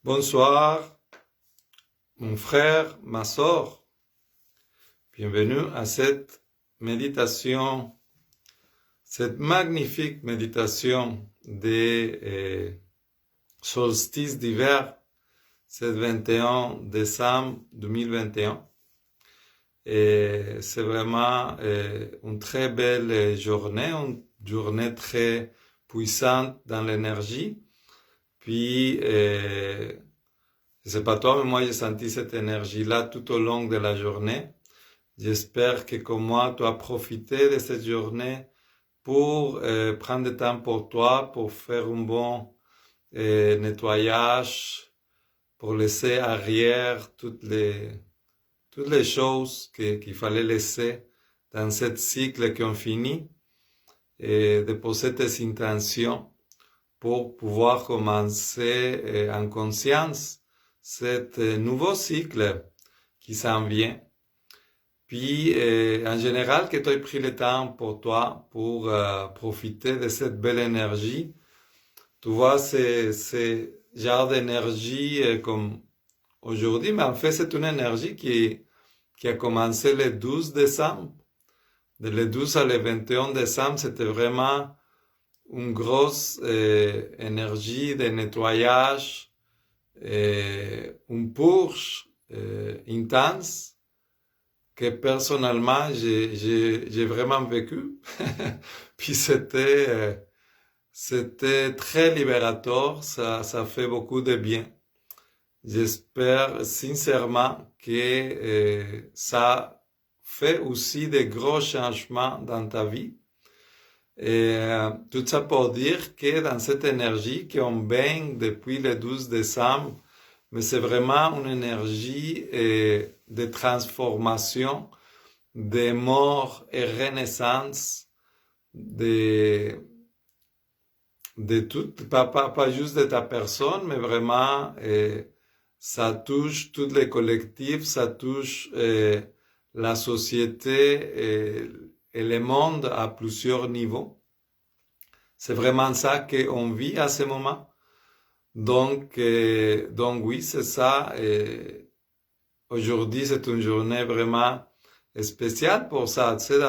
Bonsoir, mon frère, ma sœur. Bienvenue à cette méditation, cette magnifique méditation des solstices d'hiver, c'est 21 décembre 2021. Et c'est vraiment une très belle journée, une journée très puissante dans l'énergie. Puis, je sais pas toi, mais moi j'ai senti cette énergie-là tout au long de la journée. J'espère que comme moi, tu as profité de cette journée pour prendre du temps pour toi, pour faire un bon nettoyage, pour laisser arrière toutes les choses qu'il fallait laisser dans ce cycle qu'on finit et de poser tes intentions pour pouvoir commencer en conscience cet nouveau cycle qui s'en vient. Puis, en général, que tu aies pris le temps pour toi, pour profiter de cette belle énergie. Tu vois, c'est genre d'énergie comme aujourd'hui, mais en fait, c'est une énergie qui a commencé le 12 décembre. De le 12 à le 21 décembre, c'était vraiment une grosse énergie de nettoyage, une purge intense que personnellement j'ai vraiment vécu. Puis c'était très libérateur, ça fait beaucoup de bien. J'espère sincèrement que ça fait aussi de gros changements dans ta vie. Et tout ça pour dire que dans cette énergie qu'on baigne depuis le 12 décembre, mais c'est vraiment une énergie de transformation, de mort et renaissance, de tout, pas juste de ta personne, mais vraiment, ça touche tous les collectifs, ça touche la société et le monde à plusieurs niveaux. C'est vraiment ça qu'on vit à ce moment. Donc oui, c'est ça. Aujourd'hui, c'est une journée vraiment spéciale pour ça. Tu sais,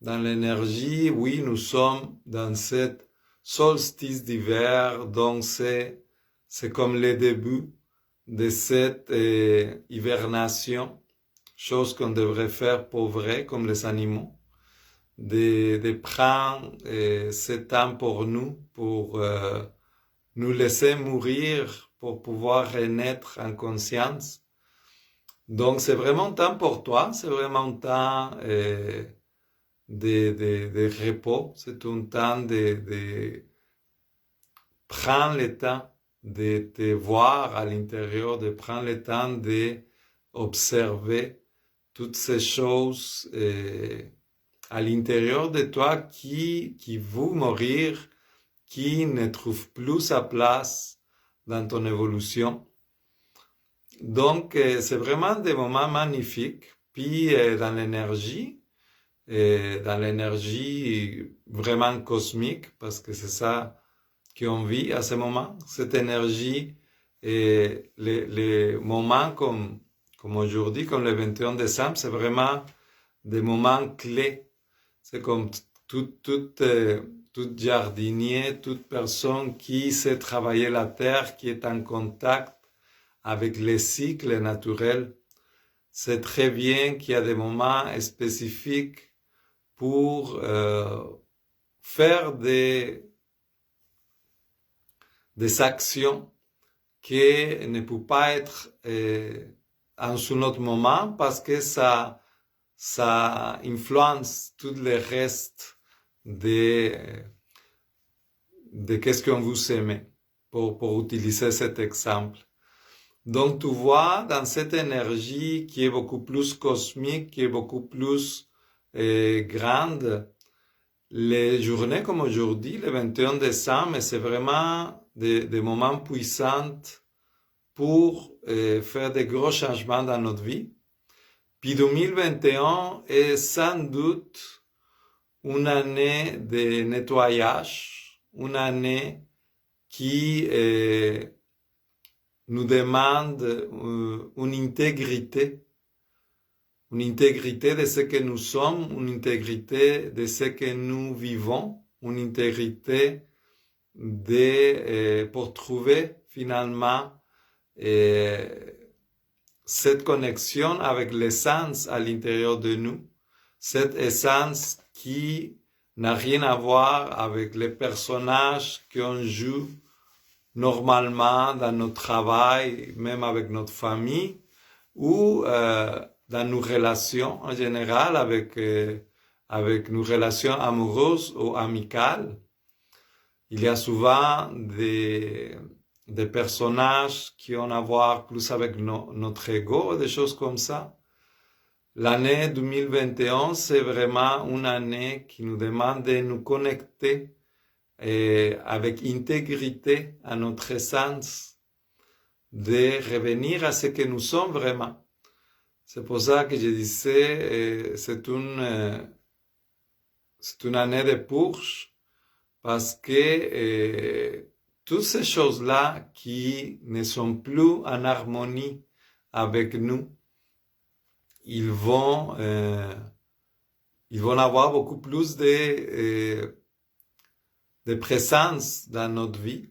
dans l'énergie, oui, nous sommes dans cette solstice d'hiver, donc c'est comme le début de cette hibernation, chose qu'on devrait faire pour vrai, comme les animaux, de prendre ce temps pour nous, pour nous laisser mourir, pour pouvoir renaître en conscience. Donc c'est vraiment temps pour toi, c'est vraiment temps de repos, c'est un temps de prendre le temps de te voir à l'intérieur, de prendre le temps d'observer toutes ces choses à l'intérieur de toi qui veulent mourir, qui ne trouvent plus sa place dans ton évolution. Donc, c'est vraiment des moments magnifiques. Puis, dans l'énergie vraiment cosmique, parce que c'est ça qu'on vit à ce moment, cette énergie, et les moments comme aujourd'hui, comme le 21 décembre, c'est vraiment des moments clés. C'est comme tout jardinier, toute personne qui sait travailler la terre, qui est en contact avec les cycles naturels. C'est très bien qu'il y a des moments spécifiques pour faire des actions qui ne peuvent pas être en un autre moment parce que ça influence tout le reste de qu'est-ce qu'on vous aimez, pour utiliser cet exemple. Donc tu vois, dans cette énergie qui est beaucoup plus cosmique, qui est beaucoup plus grande, les journées comme aujourd'hui, le 21 décembre, c'est vraiment des moments puissants pour faire des gros changements dans notre vie. Puis 2021 est sans doute une année de nettoyage, une année qui nous demande une intégrité de ce que nous sommes, une intégrité de ce que nous vivons, une intégrité pour trouver finalement cette connexion avec l'essence à l'intérieur de nous, cette essence qui n'a rien à voir avec les personnages qu'on joue normalement dans notre travail, même avec notre famille, ou dans nos relations en général, avec nos relations amoureuses ou amicales. Il y a souvent des personnages qui ont à voir plus avec notre ego, des choses comme ça. L'année 2021, c'est vraiment une année qui nous demande de nous connecter avec intégrité à notre essence, de revenir à ce que nous sommes vraiment. C'est pour ça que je disais, c'est une année de purge, parce que toutes ces choses-là qui ne sont plus en harmonie avec nous, ils vont avoir beaucoup plus de présence dans notre vie.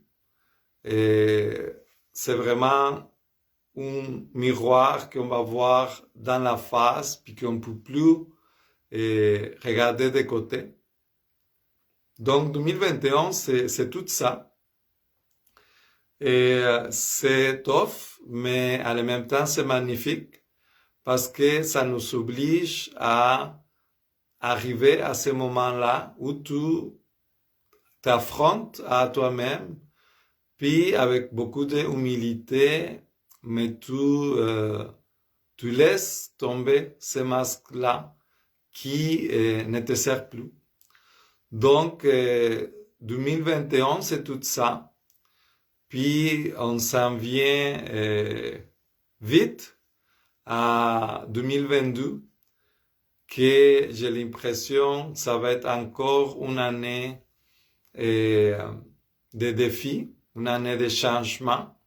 Et c'est vraiment un miroir qu'on va voir dans la face, puis qu'on ne peut plus regarder de côté. Donc 2021, c'est tout ça. Et c'est tough, mais en même temps, c'est magnifique, parce que ça nous oblige à arriver à ce moment-là où tu t'affrontes à toi-même, puis avec beaucoup d'humilité, mais tu laisses tomber ces masques-là qui ne te servent plus. Donc, 2021, c'est tout ça. Puis, on s'en vient vite à 2022, que j'ai l'impression que ça va être encore une année de défis, une année de changement,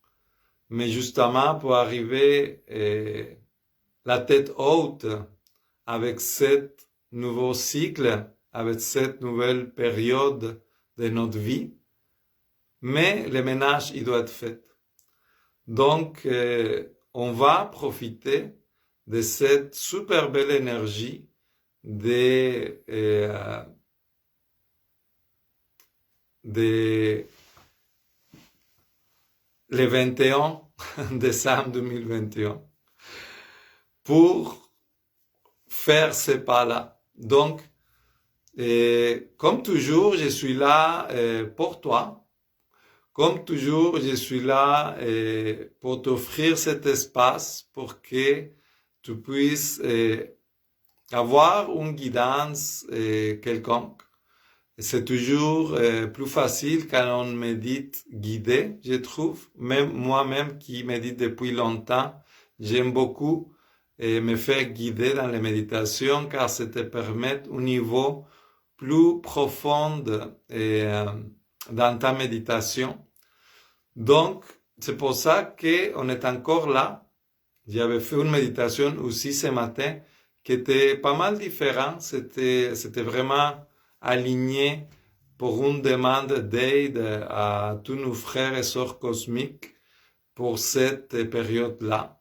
mais justement pour arriver la tête haute avec cet nouveau cycle, avec cette nouvelle période de notre vie. Mais le ménage, il doit être fait. Donc, on va profiter de cette super belle énergie de le 21 décembre 2021 pour faire ces pas-là. Donc, comme toujours, je suis là pour toi. Comme toujours, je suis là pour t'offrir cet espace pour que tu puisses avoir une guidance quelconque. C'est toujours plus facile quand on médite guidé, je trouve. Même moi-même qui médite depuis longtemps, j'aime beaucoup me faire guider dans les méditations, car ça te permet un niveau plus profond dans ta méditation. Donc, c'est pour ça qu'on est encore là. J'avais fait une méditation aussi ce matin qui était pas mal différente. C'était vraiment aligné pour une demande d'aide à tous nos frères et sœurs cosmiques pour cette période-là.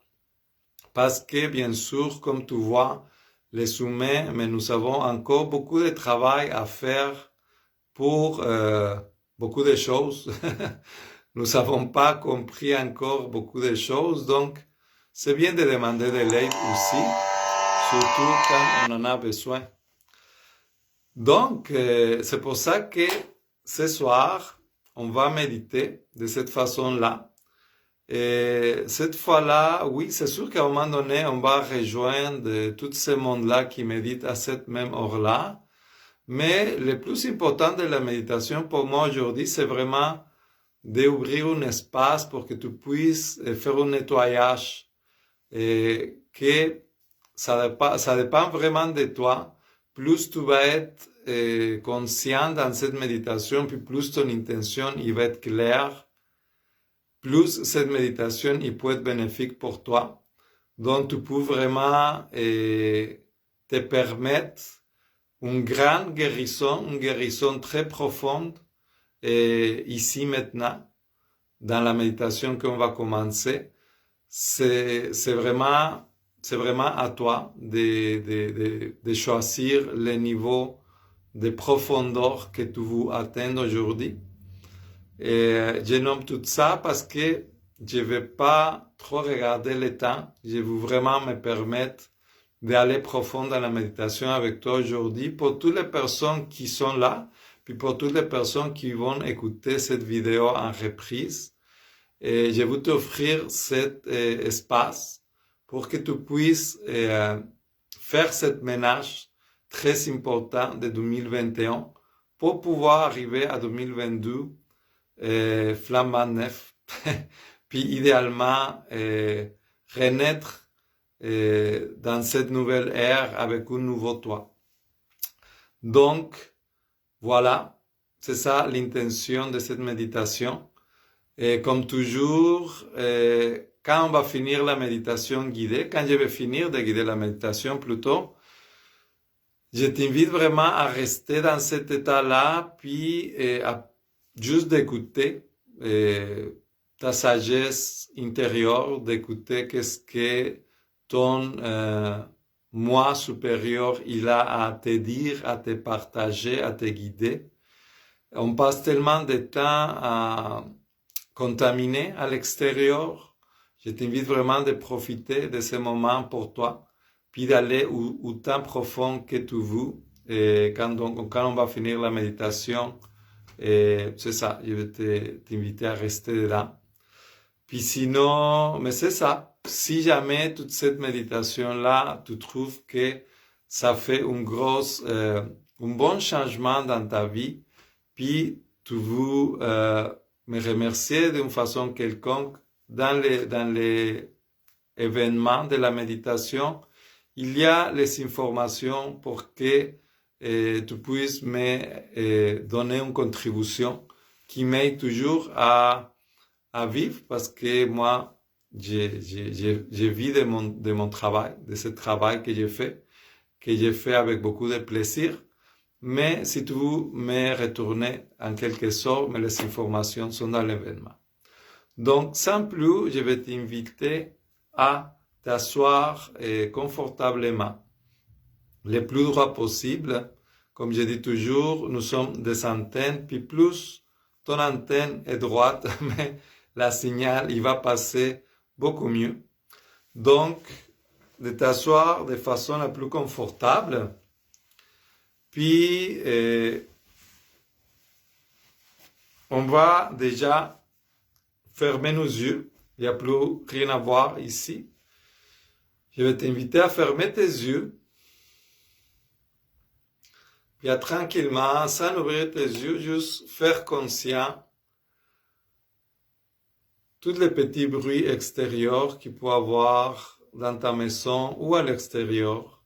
Parce que, bien sûr, comme tu vois, les humains, mais nous avons encore beaucoup de travail à faire pour beaucoup de choses. Nous n'avons pas compris encore beaucoup de choses, donc c'est bien de demander de l'aide aussi, surtout quand on en a besoin. Donc, c'est pour ça que ce soir, on va méditer de cette façon-là. Et cette fois-là, oui, c'est sûr qu'à un moment donné, on va rejoindre tout ce monde-là qui médite à cette même heure-là. Mais le plus important de la méditation pour moi aujourd'hui, c'est vraiment d'ouvrir un espace pour que tu puisses faire un nettoyage. Et que ça dépend vraiment de toi. Plus tu vas être conscient dans cette méditation, puis plus ton intention il va être claire, plus cette méditation il peut être bénéfique pour toi. Donc tu peux vraiment te permettre une grande guérison, une guérison très profonde ici maintenant, dans la méditation qu'on va commencer. C'est vraiment à toi de choisir le niveau de profondeur que tu veux atteindre aujourd'hui. Et je nomme tout ça parce que je ne vais pas trop regarder le temps. Je veux vraiment me permettre d'aller profond dans la méditation avec toi aujourd'hui pour toutes les personnes qui sont là, puis pour toutes les personnes qui vont écouter cette vidéo en reprise. Et je veux t'offrir cet espace pour que tu puisses faire cette ménage très important de 2021 pour pouvoir arriver à 2022 flambant neuf, puis idéalement renaître dans cette nouvelle ère avec un nouveau toi. Donc, voilà, c'est ça l'intention de cette méditation. Et comme toujours, quand on va finir la méditation guidée, quand je vais finir de guider la méditation plutôt, je t'invite vraiment à rester dans cet état-là, puis à juste d'écouter ta sagesse intérieure, d'écouter qu'est-ce que ton moi supérieur il a à te dire, à te partager, à te guider. On passe tellement de temps à contaminer à l'extérieur. Je t'invite vraiment de profiter de ce moment pour toi, puis d'aller autant profond que tu veux. Et quand on va finir la méditation, c'est ça, je vais t'inviter à rester dedans. Puis sinon, mais c'est ça. Si jamais toute cette méditation-là, tu trouves que ça fait un bon changement dans ta vie, puis tu veux me remercier d'une façon quelconque dans les événements de la méditation, il y a les informations pour que tu puisses me donner une contribution qui m'aide toujours à vivre parce que moi, je vis de mon travail, de ce travail que j'ai fait avec beaucoup de plaisir. Mais si tu veux me retourner en quelque sorte, mais les informations sont dans l'événement. Donc, sans plus, je vais t'inviter à t'asseoir confortablement, le plus droit possible. Comme je dis toujours, nous sommes des antennes, puis plus ton antenne est droite, mais la signal, il va passer beaucoup mieux. Donc, de t'asseoir de façon la plus confortable. Puis, on va déjà fermer nos yeux. Il n'y a plus rien à voir ici. Je vais t'inviter à fermer tes yeux. Puis à tranquillement, sans ouvrir tes yeux, juste faire conscient tous les petits bruits extérieurs qu'il peut y avoir dans ta maison ou à l'extérieur.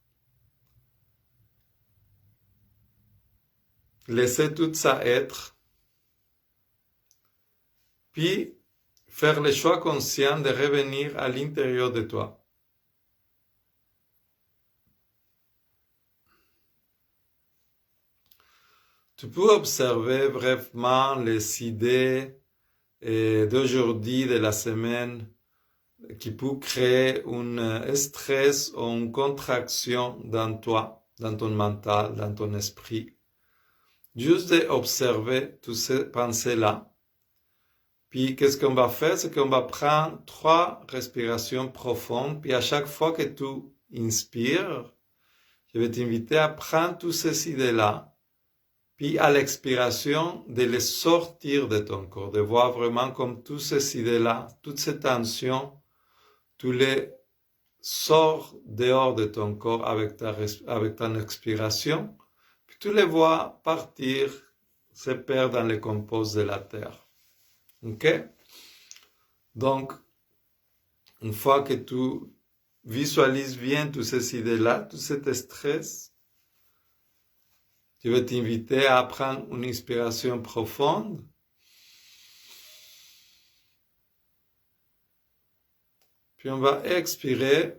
Laisser tout ça être. Puis, faire le choix conscient de revenir à l'intérieur de toi. Tu peux observer brièvement les idées d'aujourd'hui, de la semaine, qui peut créer un stress ou une contraction dans toi, dans ton mental, dans ton esprit. Juste d'observer toutes ces pensées-là. Puis, qu'est-ce qu'on va faire? C'est qu'on va prendre 3 respirations profondes. Puis, à chaque fois que tu inspires, je vais t'inviter à prendre toutes ces idées-là. Puis, à l'expiration, de les sortir de ton corps. De voir vraiment comme toutes ces idées-là, toutes ces tensions, tu les sors dehors de ton corps avec ton expiration. Puis, tu les vois partir, se perdre dans les composts de la terre. Ok? Donc, une fois que tu visualises bien toutes ces idées-là, tout cet stress, je vais t'inviter à prendre une inspiration profonde. Puis on va expirer.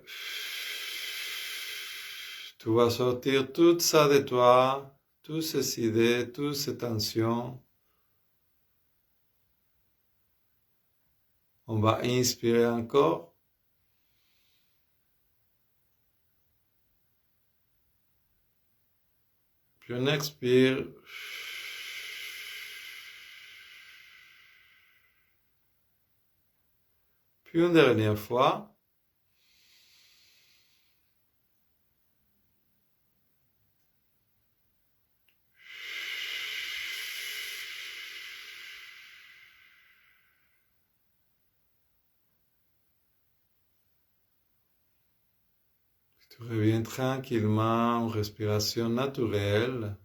Tu vas sortir tout ça de toi, toutes ces idées, toutes ces tensions. On va inspirer encore. Puis on expire. Puis une dernière fois. Tu reviens tranquillement en respiration naturelle.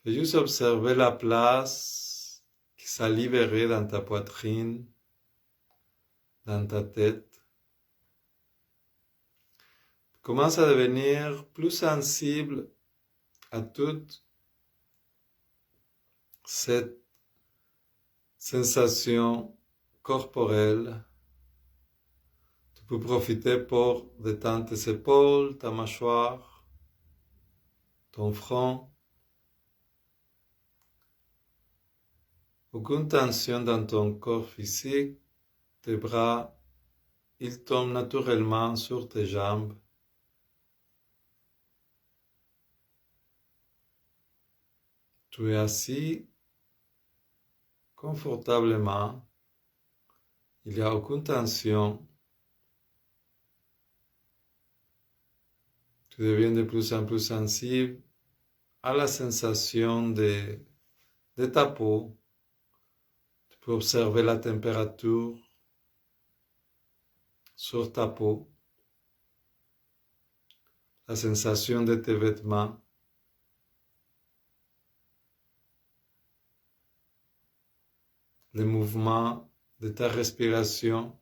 Fais juste observer la place qui s'est libérée dans ta poitrine, dans ta tête. Commence à devenir plus sensible à toute cette sensation corporelle. Tu peux profiter pour détendre tes épaules, ta mâchoire, ton front. Aucune tension dans ton corps physique. Tes bras, ils tombent naturellement sur tes jambes. Tu es assis confortablement. Il n'y a aucune tension. Tu deviens de plus en plus sensible à la sensation de ta peau. Tu peux observer la température sur ta peau, la sensation de tes vêtements. Le mouvement de ta respiration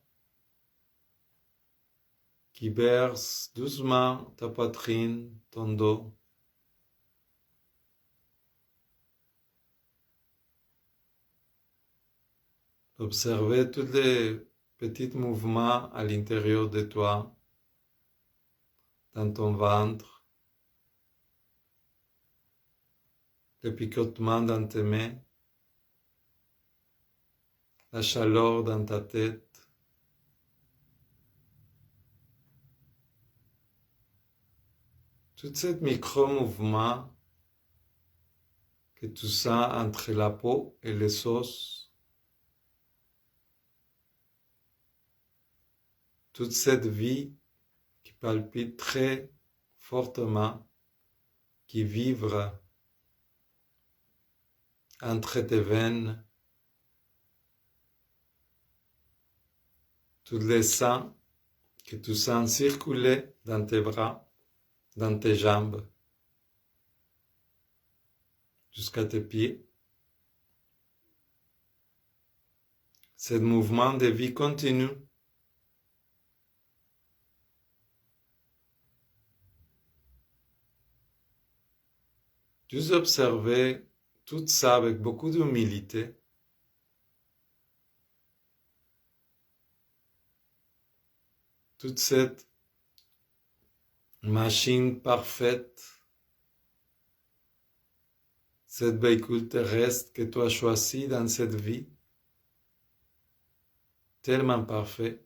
qui berce doucement ta poitrine, ton dos. Observez tous les petits mouvements à l'intérieur de toi, dans ton ventre, le picotement dans tes mains, la chaleur dans ta tête. Tous ces micro-mouvements que tu sens entre la peau et les os. Toute cette vie qui palpite très fortement, qui vibre entre tes veines. Tous les sangs que tu sens circuler dans tes bras, dans tes jambes, jusqu'à tes pieds. Ce mouvement de vie continue. Juste observer tout ça avec beaucoup d'humilité. Toute cette machine parfaite, cette véhicule terrestre que tu as choisi dans cette vie, tellement parfait,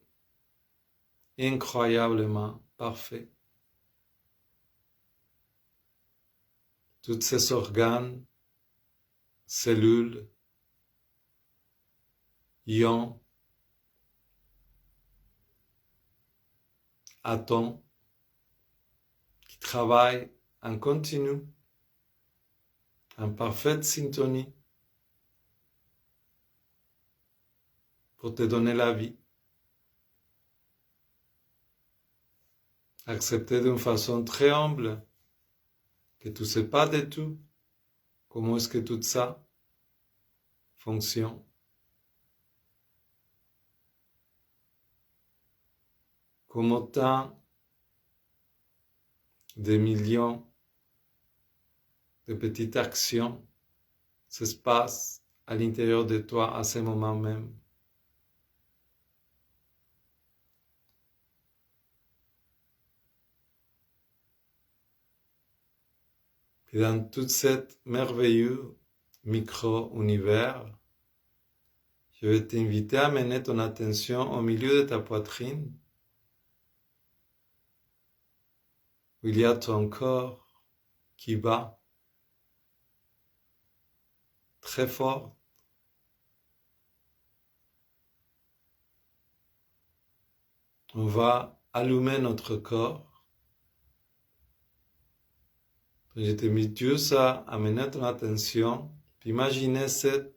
incroyablement parfait. Tous ces organes, cellules, ions, atomes, qui travaillent en continu, en parfaite syntonie, pour te donner la vie. Accepter d'une façon très humble que tu ne sais pas du tout comment est-ce que tout ça fonctionne. Comme autant de millions de petites actions se passent à l'intérieur de toi à ce moment même. Puis dans tout cet merveilleux micro-univers, je vais t'inviter à mener ton attention au milieu de ta poitrine, où il y a ton corps qui bat très fort. On va allumer notre corps. Je t'invite juste à amener ton attention, puis imaginer cette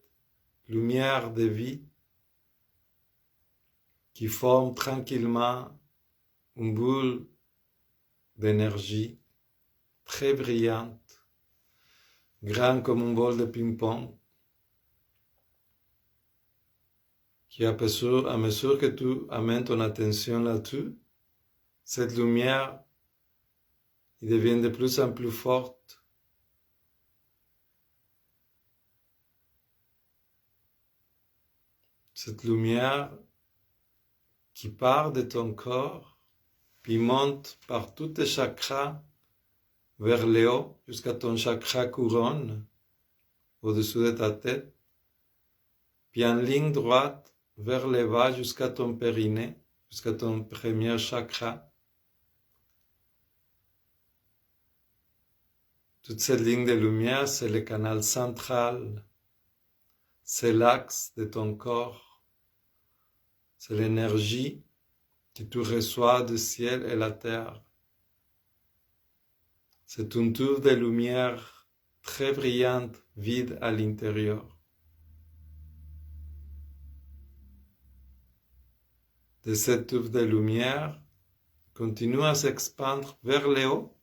lumière de vie qui forme tranquillement une boule d'énergie très brillante, grande comme un bol de ping-pong, qui à mesure que tu amènes ton attention là-dessus, cette lumière il devient de plus en plus forte. Cette lumière qui part de ton corps, puis monte par tous tes chakras vers le haut, jusqu'à ton chakra couronne, au-dessus de ta tête, puis en ligne droite vers le bas jusqu'à ton périnée, jusqu'à ton premier chakra. Toute cette ligne de lumière, c'est le canal central, c'est l'axe de ton corps, c'est l'énergie que tu reçois du ciel et la terre. C'est une tour de lumière très brillante, vide à l'intérieur. De cette tour de lumière, continue à s'expandre vers le haut,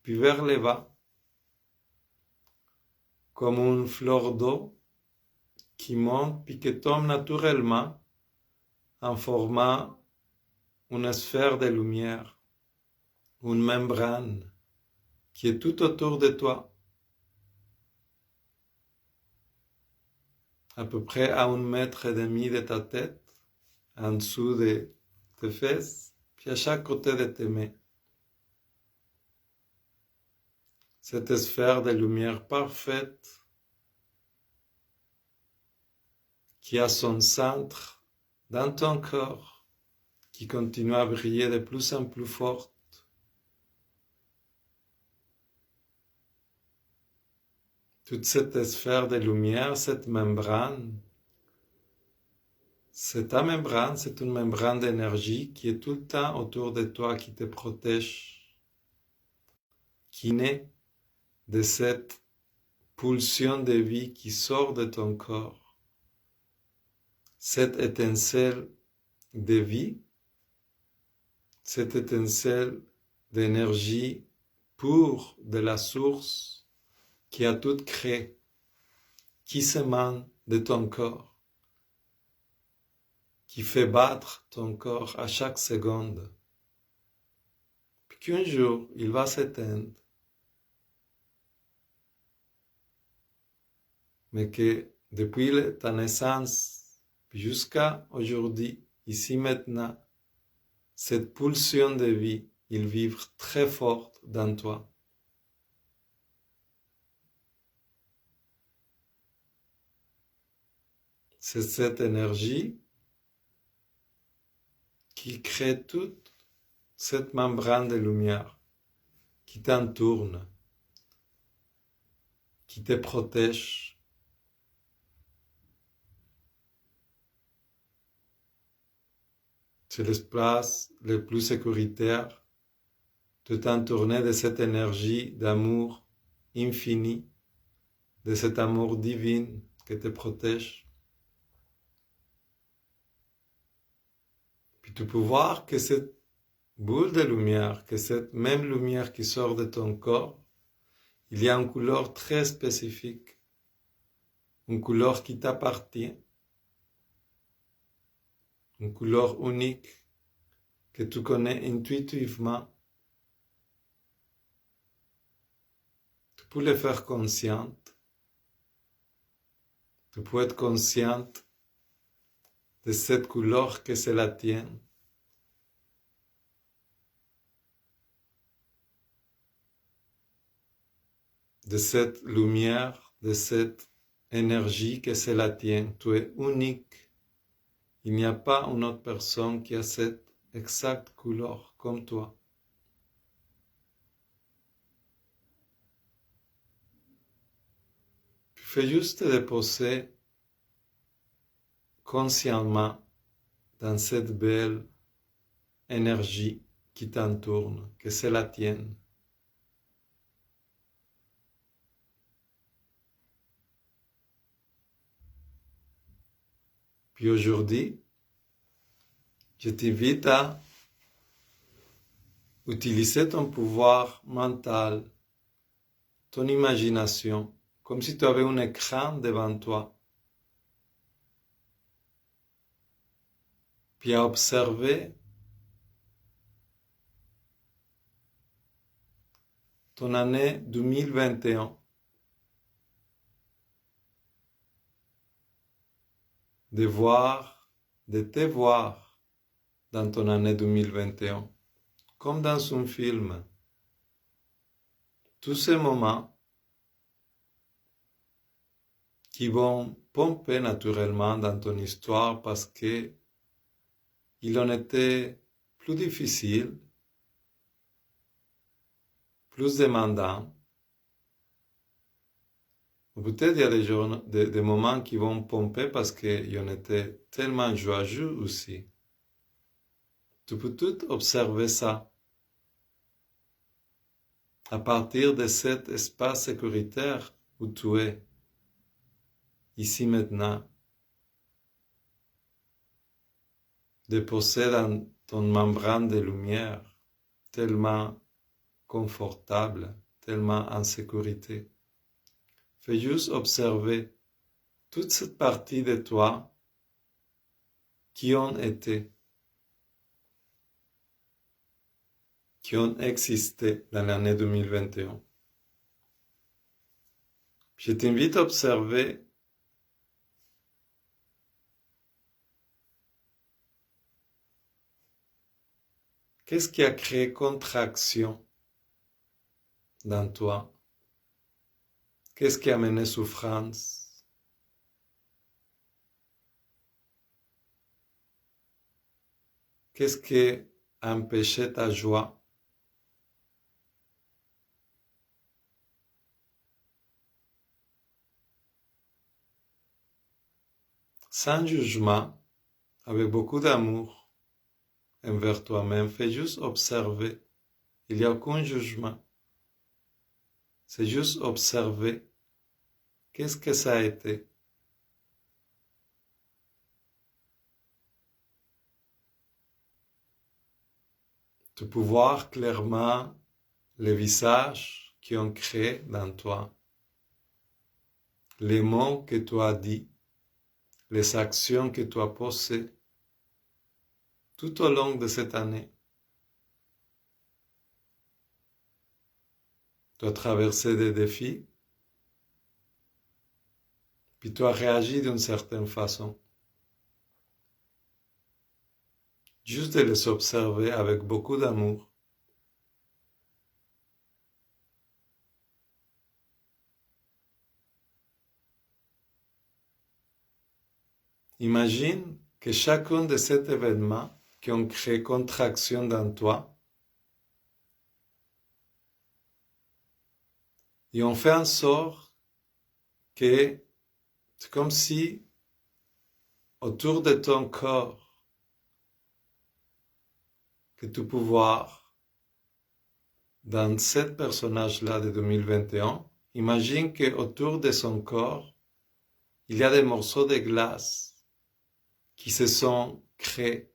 puis vers le bas, comme une fleur d'eau qui monte puis qui tombe naturellement en formant une sphère de lumière, une membrane qui est tout autour de toi, à peu près à 1,5 m de ta tête, en dessous de tes fesses, puis à chaque côté de tes mains. Cette sphère de lumière parfaite qui a son centre dans ton corps, qui continue à briller de plus en plus fort. Toute cette sphère de lumière, cette membrane, c'est ta membrane, c'est une membrane d'énergie qui est tout le temps autour de toi, qui te protège, qui naît de cette pulsion de vie qui sort de ton corps. Cette étincelle de vie, cette étincelle d'énergie pure de la source qui a tout créé, qui s'émane de ton corps, qui fait battre ton corps à chaque seconde. Puis qu'un jour, il va s'éteindre, mais que depuis ta naissance jusqu'à aujourd'hui, ici maintenant, cette pulsion de vie, il vibre très forte dans toi. C'est cette énergie qui crée toute cette membrane de lumière qui t'entoure, qui te protège. C'est l'espace le plus sécuritaire de t'entourer de cette énergie d'amour infini, de cet amour divin qui te protège. Puis tu peux voir que cette boule de lumière, que cette même lumière qui sort de ton corps, il y a une couleur très spécifique, une couleur qui t'appartient, une couleur unique que tu connais intuitivement. Tu peux le faire consciente. Tu peux être consciente de cette couleur que c'est la tienne. de cette lumière, de cette énergie que c'est la tienne. Tu es unique. Il n'y a pas une autre personne qui a cette exacte couleur comme toi. Tu fais juste te déposer consciemment dans cette belle énergie qui t'entoure, que c'est la tienne. Puis aujourd'hui, je t'invite à utiliser ton pouvoir mental, ton imagination, comme si tu avais un écran devant toi. Puis à observer ton année 2021. De te voir dans ton année 2021, comme dans un film. Tous ces moments qui vont pomper naturellement dans ton histoire parce que il en était plus difficile, plus demandant. Ou peut-être il y a des moments qui vont pomper parce qu'il en était tellement joyeux aussi. Tu peux tout observer ça. À partir de cet espace sécuritaire où tu es, ici maintenant, déposé dans ton membrane de lumière, tellement confortable, tellement en sécurité. Fais juste observer toute cette partie de toi qui ont été, qui ont existé dans l'année 2021. Je t'invite à observer qu'est-ce qui a créé contraction dans toi. Qu'est-ce qui a mené souffrance? Qu'est-ce qui a empêché ta joie? Sans jugement, avec beaucoup d'amour envers toi-même, fais juste observer. Il n'y a aucun jugement. C'est juste observer qu'est-ce que ça a été. De pouvoir clairement les visages qui ont créé dans toi, les mots que tu as dit, les actions que tu as posées tout au long de cette année. Tu as traversé des défis, puis tu as réagi d'une certaine façon. Juste de les observer avec beaucoup d'amour. Imagine que chacun de ces événements qui ont créé contraction dans toi, ils ont fait en sorte que c'est comme si autour de ton corps, que tu peux voir dans ce personnage-là de 2021, imagine qu'autour de son corps, il y a des morceaux de glace qui se sont créés,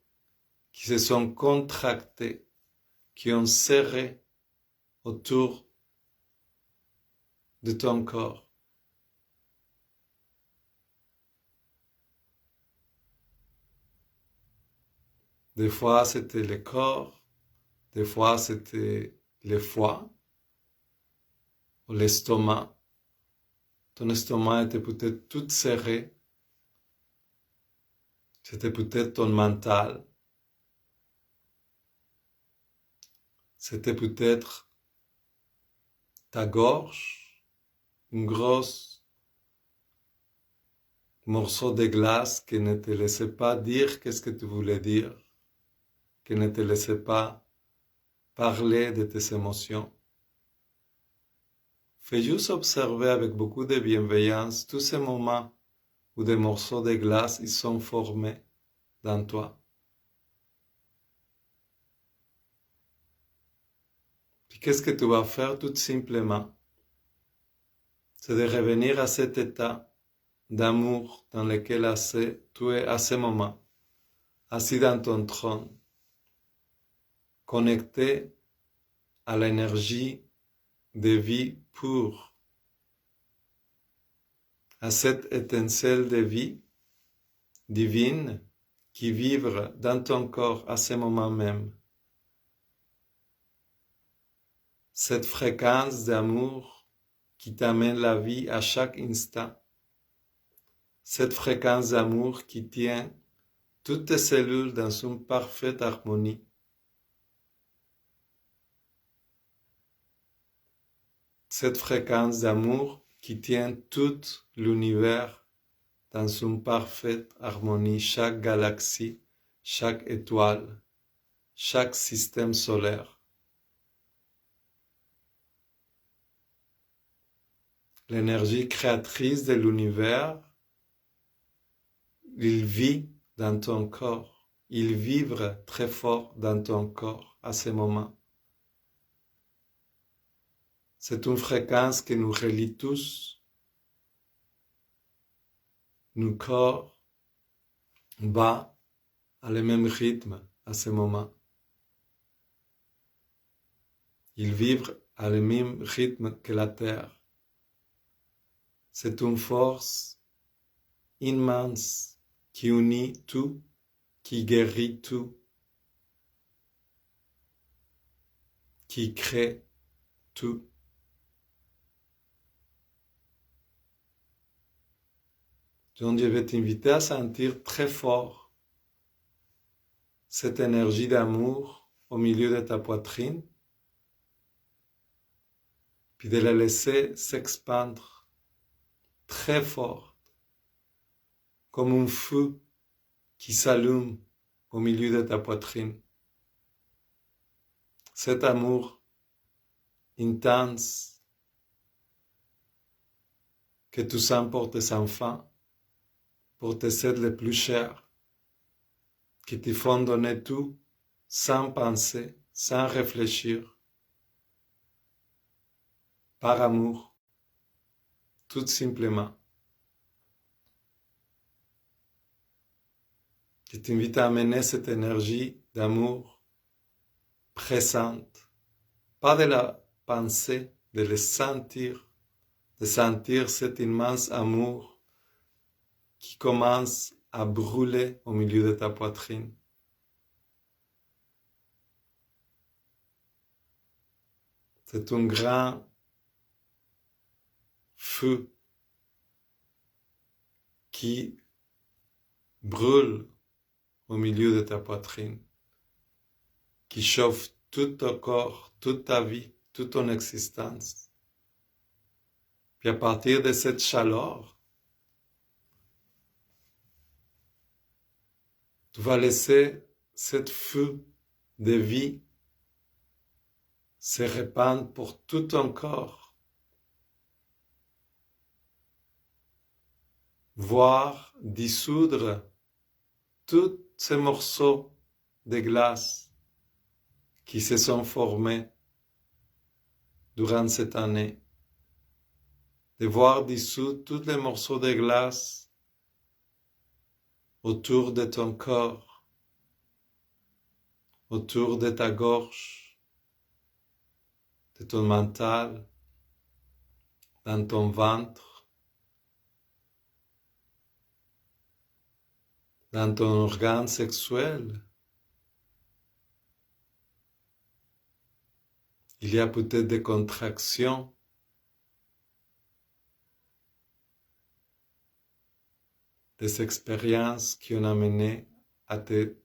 qui se sont contractés, qui ont serré autour de ton corps. Des fois, c'était le corps, des fois, c'était le foie ou l'estomac. Ton estomac était peut-être tout serré. C'était peut-être ton mental. C'était peut-être ta gorge un gros morceau de glace qui ne te laissait pas dire qu'est-ce que tu voulais dire, qui ne te laissait pas parler de tes émotions. Fais juste observer avec beaucoup de bienveillance tous ces moments où des morceaux de glace ils sont formés dans toi. Puis qu'est-ce que tu vas faire tout simplement? C'est de revenir à cet état d'amour dans lequel tu es à ce moment, assis dans ton trône, connecté à l'énergie de vie pure, à cette étincelle de vie divine qui vibre dans ton corps à ce moment même. Cette fréquence d'amour qui t'amène la vie à chaque instant. Cette fréquence d'amour qui tient toutes tes cellules dans une parfaite harmonie. Cette fréquence d'amour qui tient tout l'univers dans une parfaite harmonie, chaque galaxie, chaque étoile, chaque système solaire. L'énergie créatrice de l'univers, il vit dans ton corps, il vibre très fort dans ton corps à ce moment. C'est une fréquence qui nous relie tous. Nos corps battent à le même rythme à ce moment. Ils vibrent à le même rythme que la Terre. C'est une force immense qui unit tout, qui guérit tout, qui crée tout. Donc je vais t'inviter à sentir très fort cette énergie d'amour au milieu de ta poitrine, puis de la laisser s'expandre très fort, comme un feu qui s'allume au milieu de ta poitrine. Cet amour intense que tu sens pour tes enfants, pour tes êtres les plus chers, qui te font donner tout sans penser, sans réfléchir, par amour, tout simplement. Je t'invite à amener cette énergie d'amour présente, pas de la penser, de le sentir, de sentir cet immense amour qui commence à brûler au milieu de ta poitrine. C'est un grand feu qui brûle au milieu de ta poitrine, qui chauffe tout ton corps, toute ta vie, toute ton existence. Puis à partir de cette chaleur, tu vas laisser cette feu de vie se répandre pour tout ton corps, voire dissoudre tous ces morceaux de glace qui se sont formés durant cette année, de voir dissoudre tous les morceaux de glace autour de ton corps, autour de ta gorge, de ton mental, dans ton ventre, dans ton organe sexuel. Il y a peut-être des contractions, des expériences qui ont amené à te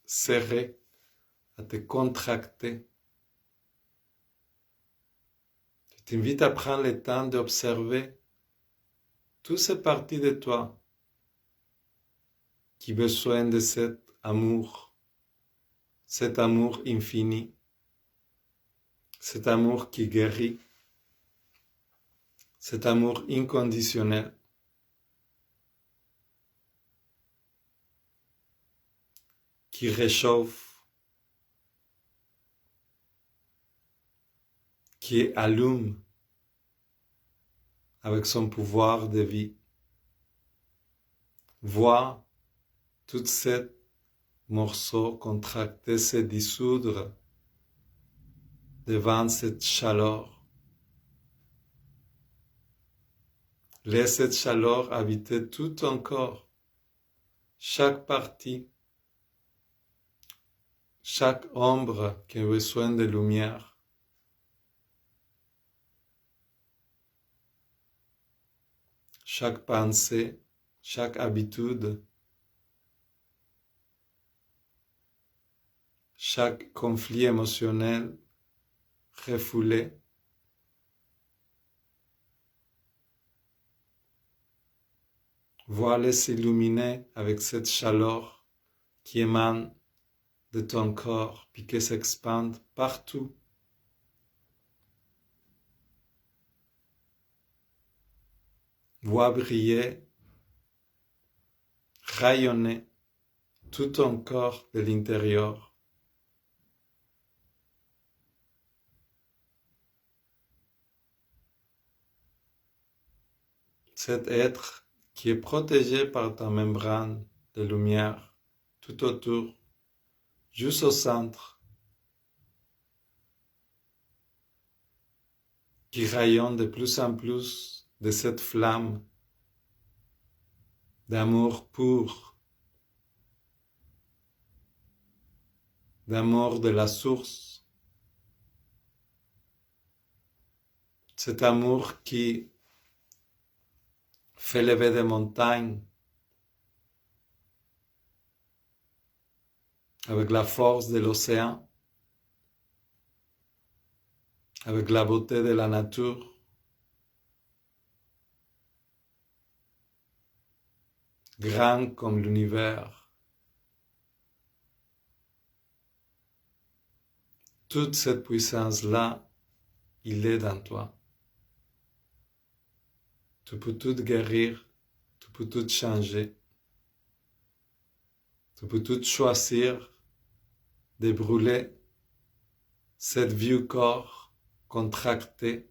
serrer, à te contracter. Je t'invite à prendre le temps d'observer toutes ces parties de toi qui ont besoin de cet amour infini, cet amour qui guérit, cet amour inconditionnel. Qui réchauffe, qui allume avec son pouvoir de vie. Vois tout ces morceaux contractés se dissoudre devant cette chaleur. Laisse cette chaleur habiter tout ton corps, chaque partie, chaque ombre qui a besoin de lumière. Chaque pensée, chaque habitude, chaque conflit émotionnel refoulé. Vois-les s'illuminer avec cette chaleur qui émane de ton corps, puis qui s'expande partout. Vois briller, rayonner tout ton corps de l'intérieur. Cet être qui est protégé par ta membrane de lumière tout autour, juste au centre, qui rayonne de plus en plus de cette flamme d'amour pur, d'amour de la source, cet amour qui fait lever des montagnes avec la force de l'océan, avec la beauté de la nature. Grand comme l'univers. Toute cette puissance-là, il est dans toi. Tu peux tout guérir, tu peux tout changer. Tu peux tout choisir de brûler cette vieux corps contracté.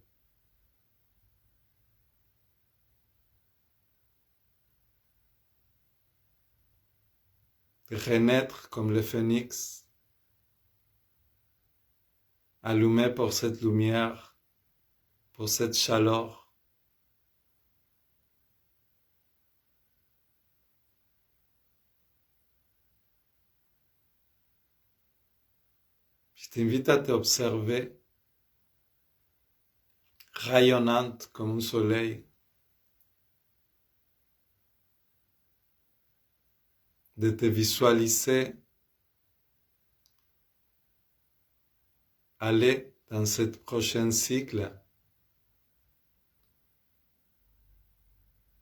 De renaître comme le phénix, allumé pour cette lumière, pour cette chaleur. Je t'invite à t'observer rayonnante comme un soleil, de te visualiser aller dans ce prochain cycle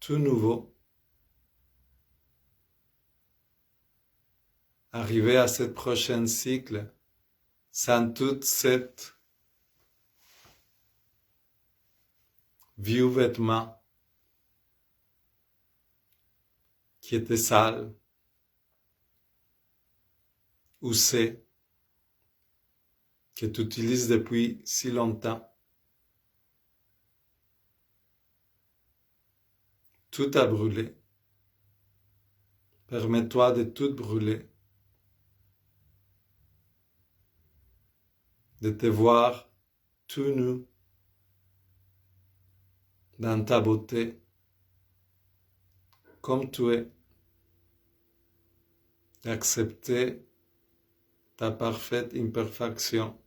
tout nouveau, arriver à ce prochain cycle sans toute cette vieux vêtement qui était sale, usé, que tu utilises depuis si longtemps. Tout a brûlé. Permets-toi de tout brûler, de te voir tout nu dans ta beauté, comme tu es, d'accepter ta parfaite imperfection.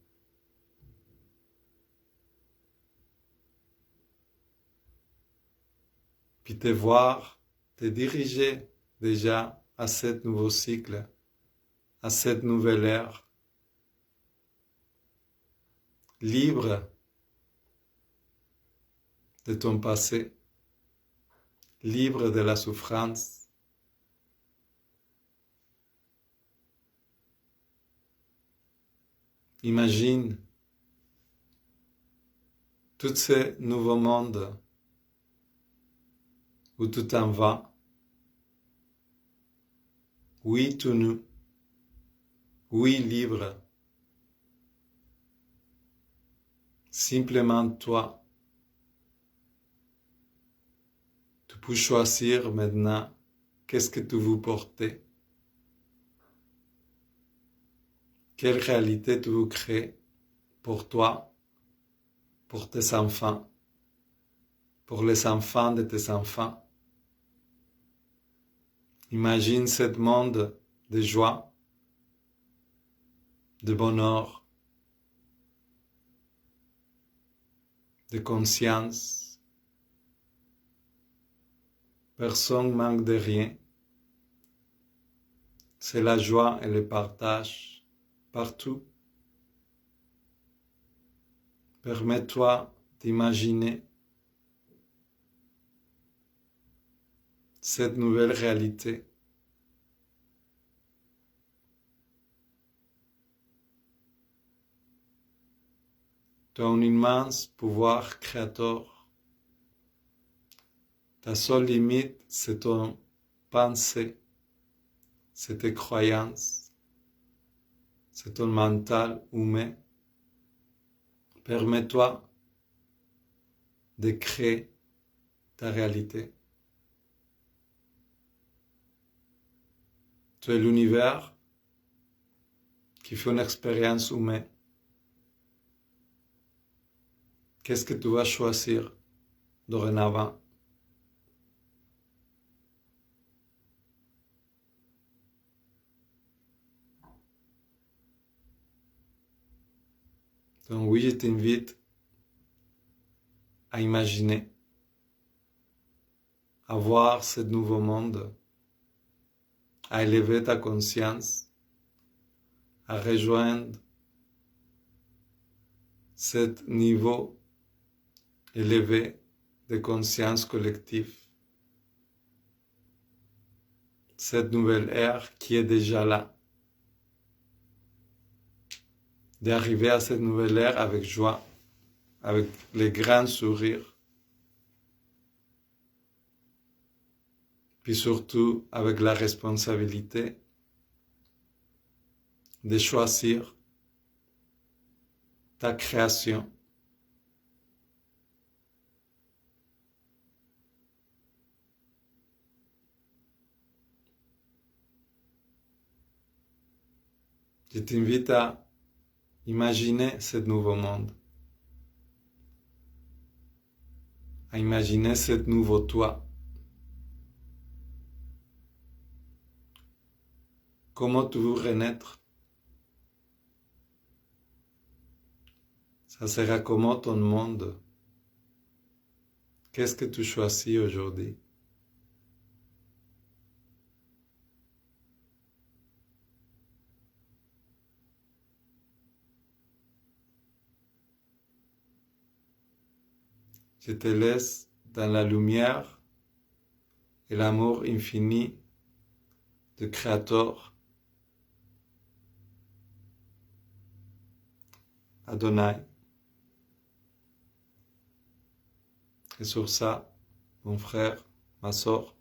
Puis te voir, te diriger déjà à ce nouveau cycle, à cette nouvelle ère, libre de ton passé, libre de la souffrance. Imagine tous ces nouveaux mondes où tout en va. Oui, tout nu. Oui, libre. Simplement toi. Tu peux choisir maintenant qu'est-ce que tu veux porter. Quelle réalité tu veux créer pour toi, pour tes enfants, pour les enfants de tes enfants. Imagine ce monde de joie, de bonheur, de conscience. Personne manque de rien. C'est la joie et le partage partout. Permets-toi d'imaginer cette nouvelle réalité. Tu as un immense pouvoir créateur. Ta seule limite, c'est ton pensée, c'est tes croyances, c'est ton mental humain. Permets-toi de créer ta réalité. Tu es l'univers qui fait une expérience humaine. Qu'est-ce que tu vas choisir dorénavant? Donc oui, je t'invite à imaginer, à voir ce nouveau monde, à élever ta conscience, à rejoindre ce niveau élevé de conscience collective, cette nouvelle ère qui est déjà là, d'arriver à cette nouvelle ère avec joie, avec les grands sourires, puis surtout avec la responsabilité de choisir ta création. Je t'invite à imaginer ce nouveau monde, à imaginer ce nouveau toi. Comment tu veux renaître? Ça sera comment ton monde? Qu'est-ce que tu choisis aujourd'hui? Je te laisse dans la lumière et l'amour infini du Créateur, Adonai. Et sur ça, mon frère, ma soeur,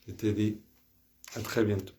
je te dis à très bientôt.